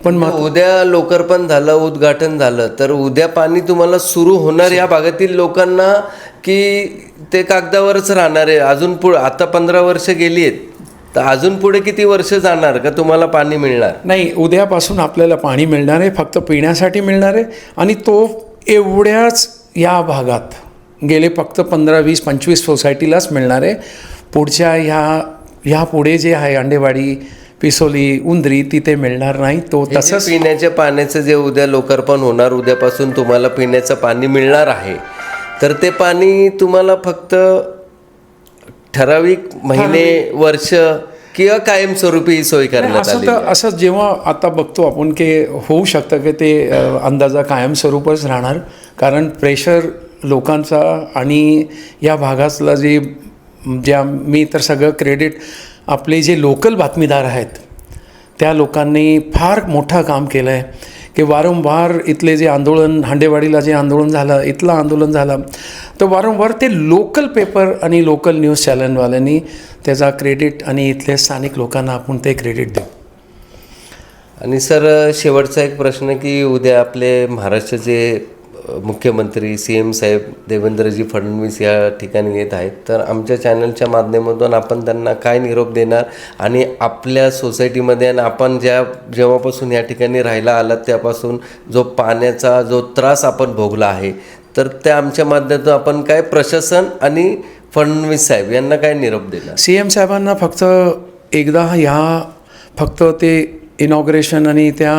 पण मग उद्या लोकार्पण झालं, उद्घाटन झालं तर उद्या पाणी तुम्हाला सुरू होणार या भागातील लोकांना की ते कागदावरच राहणार आहे? अजून पुढे आता 15 वर्ष गेली आहेत तर अजून पुढे किती वर्ष जाणार का तुम्हाला पाणी मिळणार? नाही, उद्यापासून आपल्याला पाणी मिळणार आहे, फक्त पिण्यासाठी मिळणार आहे. आणि तो एवढ्याच या भागात गेले फक्त 15, 20, 25 सोसायटीलाच मिळणार आहे. पुढच्या ह्या पुढे जे आहे अंडेवाडी, पिसोली, उंदरी तिथे मिळणार नाही. तो तसंच पिण्याच्या पाण्याचं जे उद्या लोकार्पण होणार, उद्यापासून तुम्हाला पिण्याचं पाणी मिळणार आहे, तर ते पाणी तुम्हाला फक्त ठराविक महिने, वर्ष किंवा कायमस्वरूपी ही सोय करण्यात आली? असं जेव्हा आता बघतो आपण की होऊ शकतं की ते अंदाजा कायमस्वरूपच राहणार. कारण प्रेशर लोकांचा आणि या भागातला मी तर सगळं क्रेडिट आपले जे लोकल बातमीदार आहेत त्या लोकांनी फार मोठं काम केलं आहे की वारंवार इथले जे आंदोलन, हांडेवाडीला जे आंदोलन झालं, इथलं आंदोलन झालं, तर वारंवार ते लोकल पेपर आणि लोकल न्यूज चॅनलवाल्यांनी त्याचा क्रेडिट आणि इथले स्थानिक लोकांना आपण ते क्रेडिट देऊ. आणि सर, शेवटचा एक प्रश्न की उद्या आपले महाराष्ट्राचे मुख्यमंत्री CM साहेब देवेंद्रजी फडणवीस या ठिकाणी येत आहेत, तर आमच्या चॅनलच्या माध्यमातून आपण त्यांना काय निरोप देणार? आणि आपल्या सोसायटीमध्ये आणि आपण जेव्हापासून या ठिकाणी राहायला आलात त्यापासून जो पाण्याचा जो त्रास आपण भोगला आहे, तर त्या आमच्या माध्यमातून आपण काय प्रशासन आणि फडणवीस साहेब यांना काय निरोप देणार? CM साहेबांना फक्त एकदा फक्त ते इनॉग्रेशन आणि त्या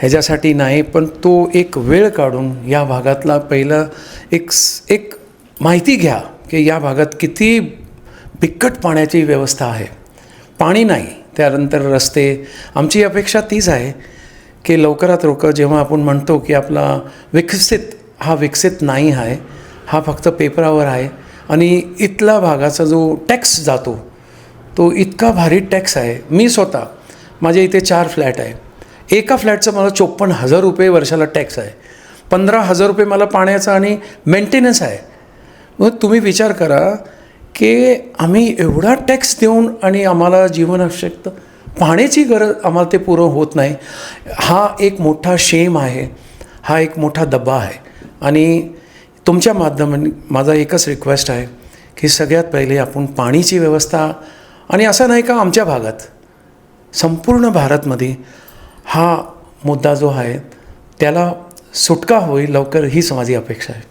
ह्याच्यासाठी नाही, पण तो एक वेळ काढून या भागातला पहिलं एक माहिती घ्या की या भागात किती बिकट पाण्याची व्यवस्था आहे. पाणी नाही, त्यानंतर रस्ते. आमची अपेक्षा तीच आहे की लवकरात लवकर जेव्हा आपण म्हणतो की आपला विकसित नाही आहे, हा फक्त पेपरावर आहे. आणि इथला भागाचा जो टॅक्स जातो तो इतका भारी टॅक्स आहे. मी स्वतः माझ्या इथे 4 फ्लॅट आहे. एका फ्लॅटचं मला 54,000 रुपये वर्षाला टॅक्स आहे. 15,000 रुपये मला पाण्याचा आणि मेंटेनन्स आहे. मग तुम्ही विचार करा की आम्ही एवढा टॅक्स देऊन आणि आम्हाला जीवनावश्यक पाण्याची गरज आम्हाला ते पुरं होत नाही. हा एक मोठा शेम आहे, हा एक मोठा दबा आहे. आणि तुमच्या माध्यमाने माझा एकच रिक्वेस्ट आहे की सगळ्यात पहिले आपण पाणीची व्यवस्था, आणि असं नाही का आमच्या भागात, संपूर्ण भारतमध्ये हा मुद्दा जो आहे त्याला सुटका होईल लवकर, हीच माझी अपेक्षा आहे.